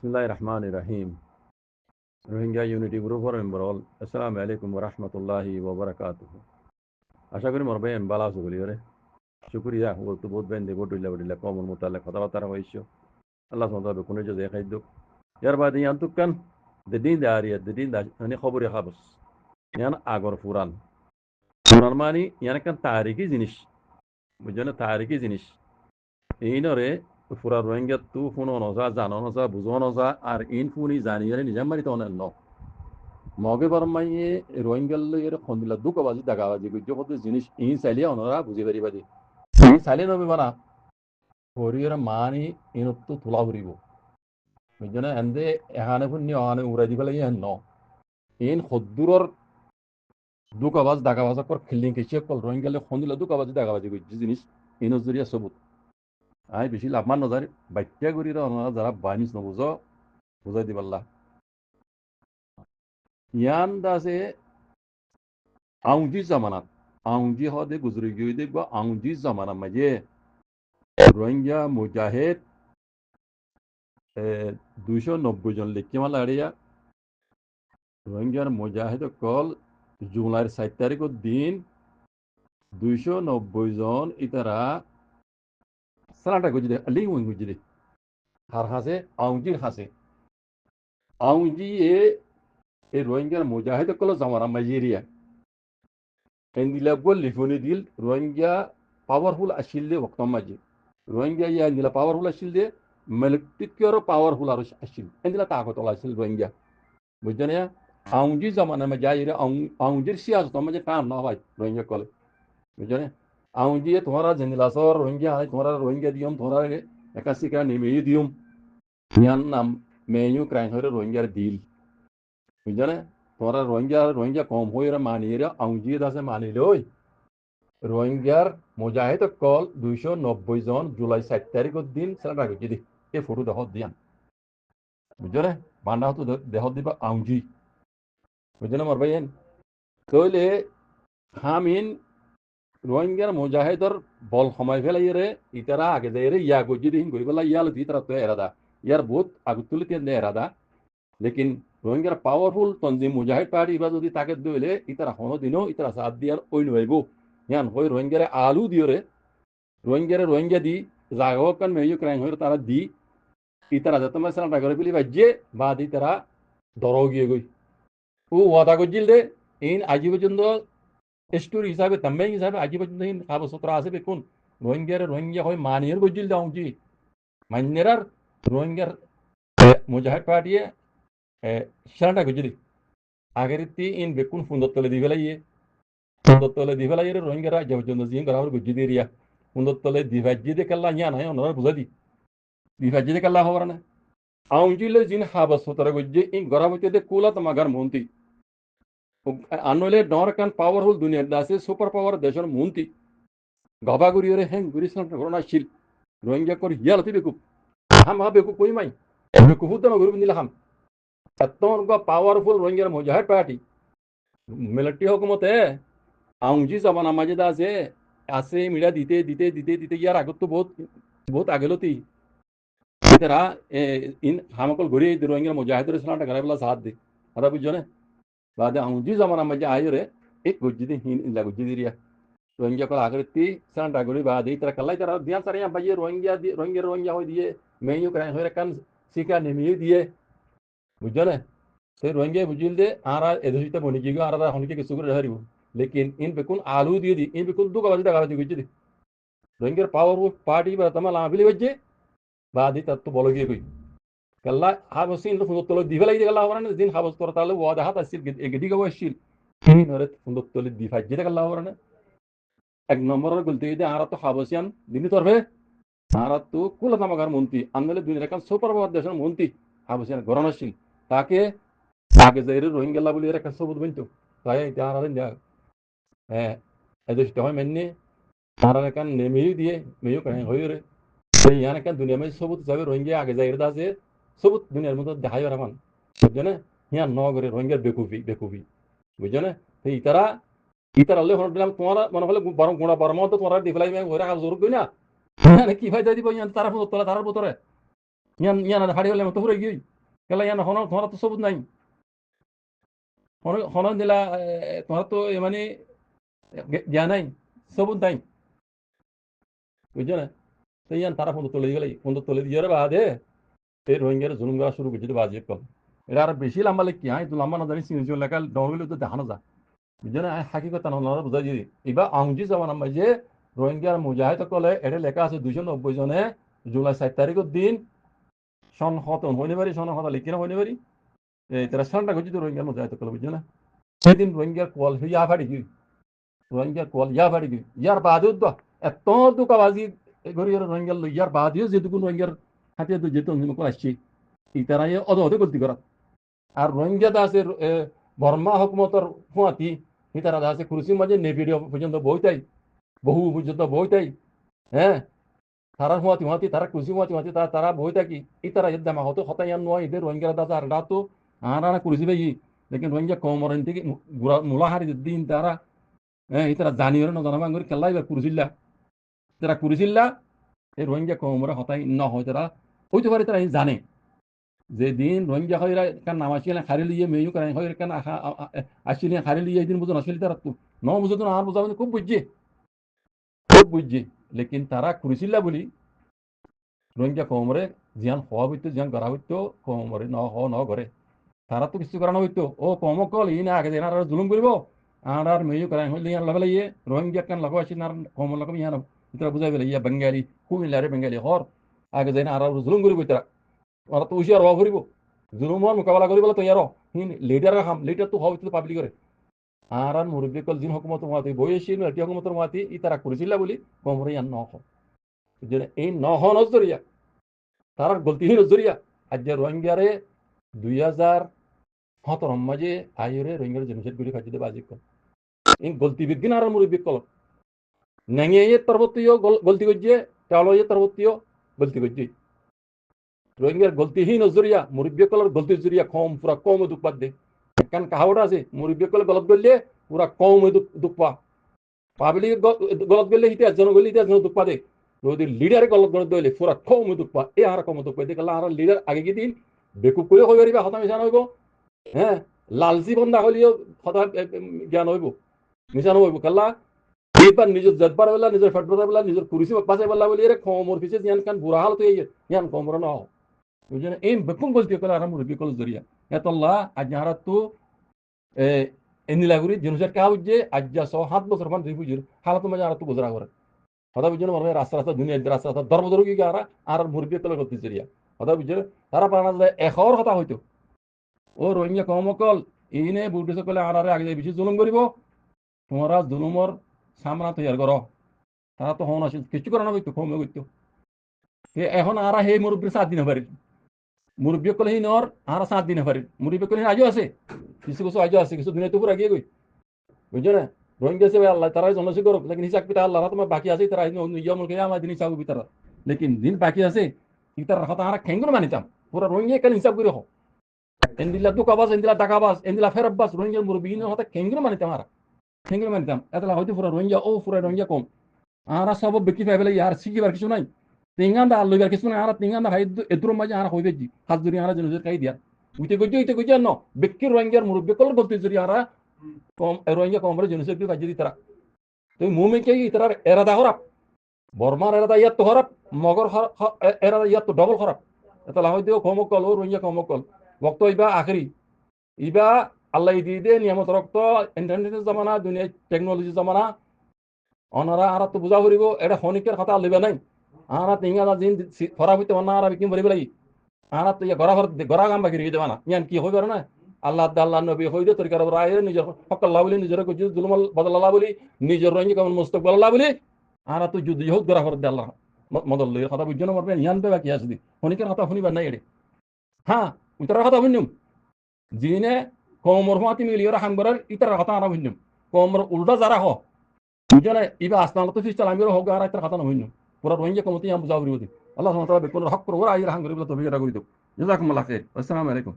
Bismillahir Rahmanir Rahim. Rohingya Unity Group for Memberall. Assalamu alaikum wa rahmatullahi wa barakatuh. আশা করি মরবে বালা আছো বলি ওরে শুক্রিয়া বলতো বহুত বেন দেবো ডুইলা বডিলা কমন মোতালে কথাবার্তা হইছো আল্লাহ সুবহানাহু কোন যে দেখাই দুক ইয়ার বাদে ইয়ান্তুকান দিন দা মানে খবর খাবস ইয়ান আগর ফুরান ফুরান মানে ইয়ান কান তারিখি জিনিস বুঝছেন তারিখি জিনিস এই নরে ফুরা রোহিঙ্গা তু ফুনো নজা জানো নজা বুঝো নজা আর ইন ফুনি জানিয়ে নিজাম মারি তো অনেক ন মগে বরমাইয়ে রোহিঙ্গাল এর খন্দিলা দুকবাজি দাগাবাজি গুজ্জ কত জিনিস ইন চাইলিয়া অনরা বুঝি পারিবাদি ইন চাইলে নবি বানা হরিয়র মানি ইনতো তোলা ফুরিব বুঝছেন এন্দে এখানে ফুনি অহানে উড়াই দিব লাগে ন ইন খদ্দুরর দুকবাজ দাগাবাজ কর খিল্লিং কেছে কল রোহিঙ্গালে খন্দিলা দুকবাজি দাগাবাজি গুজ্জ জিনিস ইন জরিয়া সবুত আই বেশি লাভমান নজার বাচ্চা করিরা অনরা যারা বানিস নবুঝো বুঝাই দিবাল্লা ইয়ান দাসে আউজি জামানাত আউজি হদে গুজরি গিয়ে দেখব আউজি জামানা মাঝে রোহিঙ্গা মুজাহিদ 290 জন লিখকে মালা আড়িয়া রোহিঙ্গার মুজাহিদ কল জুলাইয়ের 7 তারিখের দিন 290 জন ইতারা সালাটা গুজি দে লিং উইং গুজি দে হার হাসে আউজি এ রোহিঙ্গার মুজাহিদ কল জামানা মাঝেরিয়া এন্দিলা বল লিফনি দিল রোহিঙ্গা পাওয়ারফুল আসিল দে ওক্তম মাঝে রোহিঙ্গা ইয়া এন্দিলা পাওয়ারফুল আসিল দে মিলিটারি পাওয়ারফুল আর আসিল এন্দিলা তাকত আসিল রোহিঙ্গা বুঝছেন আউজি জামানা মে যাই রে আউজির সিয়াসত মে কাম না হয় রোহিঙ্গা কলে বুঝছেন আউজি তোমারা জেন্দিলা সর রোহিঙ্গা হয় তোমারা রোহিঙ্গা দিয়ম তোমারা একাশিকা নেমে দিয়ম ইয়ান নাম মেয়ু ক্রাইম হরে রোহিঙ্গার দিল বুঝছেন তোরা রোহিঙ্গা কম হয়ে মানিয়ে রে আউজি দাসে মানিলে ওই রোহিঙ্গার মুজাহিদ কল 290 জন জুলাই 7 তারিখের দিন সেটা গেছি দি এই ফটো দেখ দিয়ান বুঝছো বান্ডা হতো দেহ দিবা আউজি বুঝছো মর ভাইয়েন তইলে হামিন রোহিঙ্গার মুজাহিদর বল সময় ফেলাই রে ইতারা আগে যাই রে ইয়া গজি দিন গই বলা ইয়াল দি তারা তো এরাদা ইয়ার বহুত আগে তুলি তেন এরাদা লেকিন রোহিঙ্গার পাওয়ারফুল তনজিম মুজাহিদ পার্টি বা যদি তাকে দইলে ইতারা হনো দিনও ইতারা সাথ দিয়ার ওই নইব ইয়ান হই রোহিঙ্গারে আলু দিও রে রোহিঙ্গা দি জাগকান মেয়ু ক্রাইম হই তারা দি ইতারা যত মাসলা টাকা করে পিলি বাজে বা দি তারা দরও গিয়ে গই ও ওয়াদা গজিল দে ইন আজি পর্যন্ত স্টোরি হিসাবে তাম্মে হিসাবে আজি পর্যন্ত ইন খাব সতরা আছে বেকুন রোহিঙ্গা হয় মানিয়ার গজিল দাও জি মান্যরার রোহিঙ্গার মুজাহিদ পার্টিয়ে সেনাটা গজিলি আগের ইন বেকুন ফুন্দর তলে দি ফেলাইয়ে রোহিঙ্গারা যে পর্যন্ত জিন করা গজি দিয়ে রিয়া ফুন্দর তলে দিভাজি দে কাল্লা ইয়া নাই ওনারা বুঝা দি দিভাজি দে কাল্লা হওয়ার না আউজিলে জিন হাবাস সতরা গজি ইন গরা বইতে দে কুলা তমাগার মন্তি আনলে ডরকান পাওয়ারফুল দুনিয়ার দাসে সুপার পাওয়ার দেশের মন্তি গবাগুরি রে হেং গুরি সান ঘটনা শিল রোহিঙ্গা কর ইয়ালতি বেকুব হাম হা বেকুব কই মাই বেকুব হুদন গুরু নিলা হাম এতন গো পাওয়ারফুল রোহিঙ্গার মুজাহিদ পার্টি মিলিটারি হুকুমতে আউজি জামানা মাঝে দাসে আছে মিডিয়া দিতে ইয়ার আগত তো বহুত আগেলতি তারা ইন হামকল ঘুরে রোহিঙ্গার মুজাহিদের সালাটা ঘরে বেলা সাথ দে আদা বুঝছো না বাদে আউজি জামানা মাঝে আয় রে এক গজ্জি দি হিন ইলা গজ্জি দিরিয়া রোহিঙ্গা কল আগরতি সালাটা ঘুরে বাদে তারা কালাই তারা দিয়ান সারে বাজে রোহিঙ্গা হই দিয়ে মেয়ু ক্রাই হই কান সিকা নেমিয়ে দিয়ে বুঝছো না সেই রোহিঙ্গা বুঝিল দে আরা এদুইতে বনি গিগো আরা হনকে কিছু করে হারিব লেকিন ইন বেকুন আলু দিয়ে দি ইন বেকুন দুকা বাজি দাগাবাজি গজ্জি দি রোহিঙ্গার পাওয়ারফুল পার্টি বা তামা লাভিলি বাজে বাদি তত বলো গিয়ে কই কাল্লা হাবসিন ফুন্দর তলে দিবে লাগি কাল্লা হবরানে দিন হাবস করা তাহলে ওয়াদা হাত আসিল এগেদি গাও আসিল ইন হরে ফুন্দর তলে দি ফাজে কাল্লা হবরানে এক নম্বরের গলতি দে আরা তো হাবসিয়ান দিনি তরফে আরা তো কুলা তামাগার মন্ত্রী আনলে দুনিয়ার কান সুপার পাওয়ার দেশের মন্ত্রী হাবসিয়ান গরণ আসিল তাকে আগে যাইরে রোহিঙ্গা বলি রেখা সবুত বইতো তাই আরা হ্যাঁ এদেশটা হয় মেনে আরা কান নেমেই দিয়ে মেয়ো কাহিনী হয়ে রে ইয়ান কান দুনিয়া में सबूत जाबे रोहिंग्या आगे जाइर दासे सबूत दुनियार मতো দেখাই রামান বুঝছো না ইয়ান নগরে রোহিঙ্গা বেকুফি বুঝছো না তো ইতারা হলে হন দিলাম তোমার মনে হলে বরং গোড়া বরম তো তোমার দিফলাই মে ঘরে হাজ জরুর না কি ফায়দা দিব ইয়ান তারা তোলা তারার ভিতরে ইয়ান হাড়ি হলে মতো পুরো গিয়ে কেলা ইয়ান হন তোমার তো সবুজ নাই হন হন দিলা তোমার তো মানে জ্ঞা নাই সবুজ নাই বুঝছো না তো ইয়ান তারা ফোন তুলে গেলে ফোন তুলে দিয়ে বাদে এই রোহিঙ্গার জুলুম করা শুরু করছে বাজে কল এটা আর বেশি লম্বা লেখ কি তো লম্বা না জানি সিনিজ লেখা ডরগুলো তো দেখানো যায় বুঝছো না হাকিকত না বুঝাই দিয়ে এবার আংজি যাওয়া নাম্বার যে রোহিঙ্গার মুজাহিদ কলে এটা লেখা আছে 290 জনে জুলাই 7 তারিখের দিন সন হতন হইতে পারি সন হতা লিখি না হইতে পারি তারা সানটা করছি তো রোহিঙ্গার মুজাহিদ কলে বুঝছো না সেদিন রোহিঙ্গার কল ইয়া ফাড়ি গই রোহিঙ্গার কল ইয়া ফাড়ি গই ইয়ার বাদেও তো এত দুকাবাজি ঘুরি রোহিঙ্গার ইয়ার বাদেও যেটুকু রোহিঙ্গার হাতে তো যেত করে আসছি তারা অদ অদে গলতি করা আর রোহিঙ্গা আছে বর্মা হকুমতর হুঁয়াতি তারা আছে কুরুসির মাঝে নেভিড পর্যন্ত বইতাই বহু পর্যন্ত বইতাই হ্যাঁ তারা হুঁয়াতি হুঁয়াতি তারা কুরুসি হুঁয়াতি হুঁয়াতি তারা বই থাকি তারা এর দামা হতো হতাইয়ান নয় এদের রোহিঙ্গা দাদা আর তো আনা কুরুসি ভাই লেকিন রোহিঙ্গা কমরেন থেকে মুলাহারি দিন তারা হ্যাঁ তারা জানিও না জানা করে খেলা এবার কুরুসিল্লা তারা কুরুসিল্লা এই রোহিঙ্গা কমরে হতাই ন হয় তারা হইতে পারে তারা জানে যেদিন রোহিঙ্গা হইরা কান নাম আসিলেন খারি লিয়ে মেয়ু করেন হইর কান আসিলেন খারি লিয়ে এই দিন বুঝুন আসলে তারা তো ন বুঝতো না আর বুঝা খুব বুঝছে লেকিন তারা কুরিছিল্লা বলি রোহিঙ্গা কমরে জিয়ান হওয়া হইতো জিয়ান গড়া হইতো কমরে ন ঘরে তারা তো কিছু করানো হইতো ও কম কল ই না আগে আর জুলুম করবো আর মেয়ু করেন হইলে ইয়ান লগে ইয়ে রোহিঙ্গা কান লগো আসি না কম লগো ইয়ান ইতরা বুঝাই পেলে ইয়া বেঙ্গালি কুমিল্লারে বেঙ্গালি হর আগে যাই না আর জুলুম করবো তারা ওরা তো উশিয়ার হওয়া ফুরিব জুলুমর মোকাবেলা করিব তৈয়ার হিন লিডার খাম লিডার তো হওয়া পাবলিকরে আর মুরব্বী কল জিন হকুমত মাতি বইয়েছি এটি হকুমতর মাতি ই তারা করেছিল বলি কমরে ইয়ান নহ এই নহ নজরিয়া তার গলতিহীন নজরিয়া আজ যে রোহিঙ্গারে 2017 মাঝে আইরে রোহিঙ্গার জেনোসাইড গুলি খাইতে বাজি কল এই গলতি বিজ্ঞান আর মুরব্বী কল নেঙে তরবতীয় গলতি করছে চালো তরবতীয় গলতি করছে রোহিঙ্গার গলতিহীন জরিয়া মুরব্বী কলর গলতি জরিয়া কম পুরা কম দুঃখ পাত দে কারণ কাহাওটা আছে মুরব্বী কল গলত করলে পুরা কম দুঃখ পা পাবলিক গলত করলে হিতে জন গলি হিতে জন দুঃখ পা দে যদি লিডারে গলত গলত দইলে পুরা কম দুঃখ পা এ আর কম দুঃখ পাই দেখলা আর লিডার আগে কি দিন বেকুব করে হয়ে পারিবা হতা মিশান হইব হ্যাঁ লালচি বন্ধা হলিও হতা জ্ঞান হইব মিশানো হইব কাল্লা এইবার নিজের জজবার বেলা নিজের ফেটবার বেলা নিজের কুরিসি বাঁচাই বেলা বলি এর কমর পিছিয়ে ইয়ান কান বুড়া হালত ইয়ান কমর না বুঝলেন এই বেকুম গলতি করে আর মুরব্বী কল জরিয়া এতল্লা আজ যাহারা তো এনিলাগুড়ি জিনিসের কাজ যে আজ যা 7 বছর মান দুই বুঝির হালত মাঝে আর তো গুজরা করে কথা বুঝছেন মানে রাস্তা রাস্তা দুনিয়া রাস্তা রাস্তা ধর্ম ধরো কি আর মুরব্বী কল গলতি জরিয়া কথা বুঝছেন তারা পারা যায় এখর কথা হইতো ও রোহিঙ্গা কমকল ইনে বুটিস কলে আর আগে বেশি জুলুম করিব তোমরা জুলুমর সামনা তৈয়ার করো তারা তো হন আসে কিছু করানো হইতো কমে হইতো এখন আর সেই মুরব্বীর 7 দিন পারি মুরব্বী কলে নর আর 7 দিন পারি মুরব্বী কলে আজও আছে কিছু কিছু আজও আছে কিছু দুনিয়া তো পুরো গিয়ে গই বুঝছো না রোহিঙ্গা সে আল্লাহ তারা জনসি করো লেকিন হিসাব পিতা আল্লাহ তোমার বাকি আছে তারা মুলকে আমার দিন হিসাব তারা লেকিন দিন বাকি আছে ইতার কথা আর খেঙ্গুন মানিতাম পুরো রোহিঙ্গা কাল হিসাব করে হোক এন্দিলা দুকাবাস এন্দিলা ডাকাবাস এন্দিলা ফেরবাস রোহিঙ্গার মুরব্বী হতে খেঙ্গুন মানিতাম আর খেঙ্গুন মানিতাম এতলা হয়তো পুরো রোহিঙ্গা ও পুরো রোহিঙ্গা কম আর সব বিক্রি পাই বলে আর শিখিবার কিছু নাই তিঙ্গান্দা আর লইবার কিছু নাই আর তিঙ্গান্দা হাই এদুর মাঝে আর হইবে জি হাত জুড়ি আর জনজের কাই দিয়া উইতে গজ্জে ন বিক্রি রোহিঙ্গার মুরব্বী কল গলতি জুড়ি আর কম রোহিঙ্গা কমরে জনজের কি কাজে দিতারা তুই মুমে কে ইতার এরাদা খারাপ বর্মার এরাদা ইয়াত তো খারাপ মগর এরাদা ইয়াত তো ডবল খারাপ এতলা হয়তো কমকল ও রোহিঙ্গা কমকল বক্ত ইবা আখরি ইবা আল্লাহ দিয়ে নিয়ামত রক্ত ইন্টারনেটের জামানা দুনিয়া টেকনোলজি জামানা অনারা আর তো বুঝা ফুরিব এটা খনিকের কথা লইবা নাই আর তিঙ্গা দিন খরা হইতে অন্য আর বিকিম ভরিব লাগি আর তো গড়া গাম বাকি রেখে দেবা না ইয়ান কি হইবার না আল্লাহ নবী হইদে তরিকার রায় নিজের হকাল্লাহ বলি নিজের জুলুম বদলাল্লাহ বলি নিজের রঙে কেমন মুস্তক আল্লাহ বলি আর তো যুদ্ধ হোক গড়া ফরত দে আল্লাহ মদল লই কথা বুঝছো না মারবে ইয়ান বে বাকি আছে খনিকের কথা শুনিবার নাই এড়ে হ্যাঁ উত্তরের কথা শুনিম যিনে কমর হাতি মিলিয়ে হামগরের ইতার কথা আনা শুনিম কমর উল্টা যারা হ বুঝলে ইবা আসনাল তো ফিস্টাল আমিরও হোক আর একটা কথা না হইন পুরা রোহিঙ্গা কমতি আম বুঝাবরি আল্লাহ সুবহানাহু ওয়া তাআলা বেকুন হক করে ওরা আইরা হাঙ্গরি বলে তো বিরা করি তো জাযাকুমুল্লাহ খাইর আসসালামু আলাইকুম